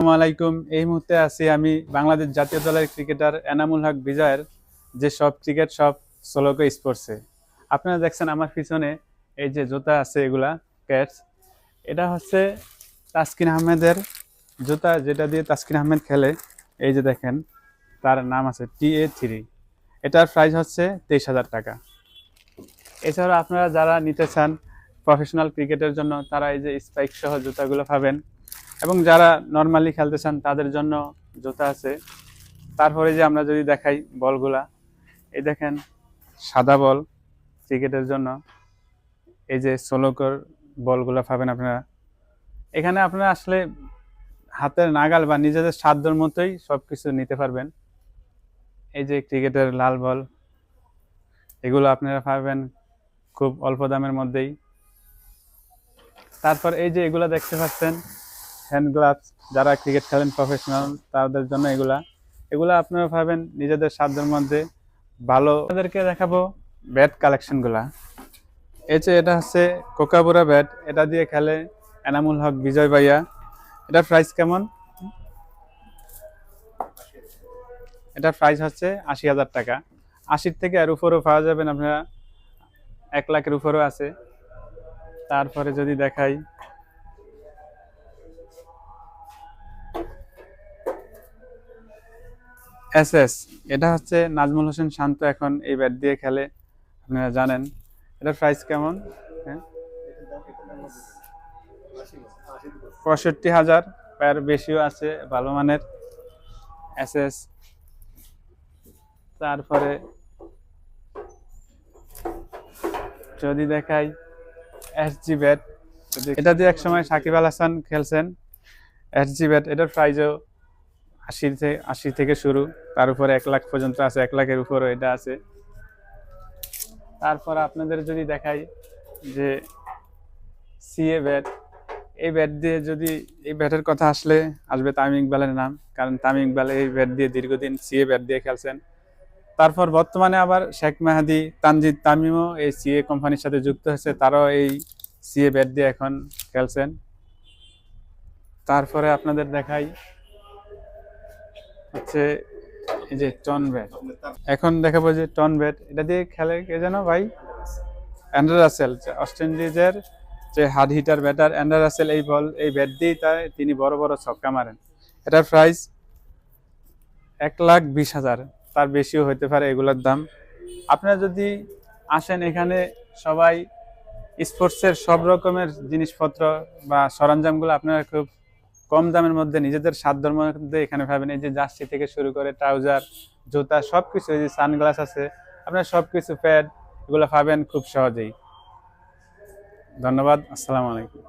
আসসালামু আলাইকুম। এই মুহূর্তে আছি আমি বাংলাদেশ জাতীয় দলের ক্রিকেটার এনামুল হক বিজয়ের যে সব ক্রিকেট সব সোলোকো স্পোর্টসে। আপনারা দেখছেন আমার পিছনে এই যে জুতা আছে, এগুলা ক্যাটস। এটা হচ্ছে তাসকিন আহমেদের জুতা, যেটা দিয়ে তাসকিন আহমেদ খেলে। এই যে দেখেন, তার নাম আছে TA3। এটার প্রাইস হচ্ছে 23,000 টাকা। এছাড়া আপনারা যারা নিতে চান প্রফেশনাল ক্রিকেটের জন্য, তারা এই যে স্পাইক সহ জুতাগুলো পাবেন, এবং যারা নর্মালি খেলতে চান তাদের জন্য জুতা আছে। তারপরে যে আমরা যদি দেখাই বলগুলা, এই দেখেন সাদা বল ক্রিকেটের জন্য, এই যে সোলোকোর বলগুলা পাবেন আপনারা এখানে। আপনারা আসলে হাতের নাগাল বা নিজেদের সাধ্যর মতোই সবকিছু নিতে পারবেন। এই যে ক্রিকেটের লাল বল, এগুলো আপনারা পাবেন খুব অল্প দামের মধ্যেই। তারপর এই যে এগুলা দেখতে পাচ্ছেন হ্যান্ড গ্লাভস, যারা ক্রিকেট খেলেন প্রফেশনাল তাদের জন্য এগুলা আপনারা পাবেন নিজেদের সাধ্যের মধ্যে ভালো। আপনাদেরকে দেখাবো ব্যাট কালেকশনগুলা। এই যে এটা হচ্ছে কোকাবুরা ব্যাট, এটা দিয়ে খেলে এনামুল হক বিজয় ভাইয়া। এটার প্রাইস কেমন? এটার প্রাইস হচ্ছে 80,000 টাকা। 80 থেকে এর উপরেও পাওয়া যাবেন আপনারা, 1 লাখের উপরেও আছে। তারপরে যদি দেখাই SS, এটা হচ্ছে নাজমুল হোসেন শান্ত এখন এই ব্যাট দিয়ে খেলে, আপনারা জানেন। এটার প্রাইস কেমন? 65,000, এর বেশিও আছে ভালো মানের SS। তারপরে যদি দেখাই SG ব্যাট, এটা দিয়ে একসময় সাকিব আল হাসান খেলছেন। SG ব্যাট, এটার প্রাইসও 80 থেকে শুরু, তার উপরে 1 লাখ পর্যন্ত আছে, 1 লাখের উপরও এটা আছে। তারপর আপনাদের যদি দেখাই যে CA ব্যাট, এই ব্যাট দিয়ে যদি এই ব্যাটের কথা আসবে তামিম ইকবালের নাম, কারণ তামিম ইকবাল এই ব্যাট দিয়ে দীর্ঘদিন CA ব্যাট দিয়ে খেলছেন। তারপর বর্তমানে আবার শেখ মেহাদি, তানজিদ তামিমও এই CA কোম্পানির সাথে যুক্ত হয়েছে, তারাও এই CA ব্যাট দিয়ে এখন খেলছেন। তারপরে আপনাদের দেখাই হচ্ছে এই যে টন ব্যাট, এখন দেখাবো যে টন ব্যাট, এটা দিয়ে খেলে কে যেন ভাই? অ্যান্ডার রাসেল, ওয়েস্ট ইন্ডিজের যে হার্ড হিটার ব্যাটার অ্যান্ডার রাসেল, এই ব্যাট দিয়েই তিনি বড় বড় ছক্কা মারেন। এটার প্রাইস 1,20,000, তার বেশিও হতে পারে এগুলোর দাম। আপনারা যদি আসেন এখানে, সবাই স্পোর্টসের সব রকমের জিনিসপত্র বা সরঞ্জামগুলো আপনারা খুব কম দামের মধ্যে নিজেদের সাধ্যের মধ্যে এখানে পাবেন। এই যে জার্সি থেকে শুরু করে ট্রাউজার, জুতা, সবকিছু, এই যে সানগ্লাস আছে, আপনারা সবকিছু প্যাড, এগুলো পাবেন খুব সহজেই। ধন্যবাদ, আসসালামু আলাইকুম।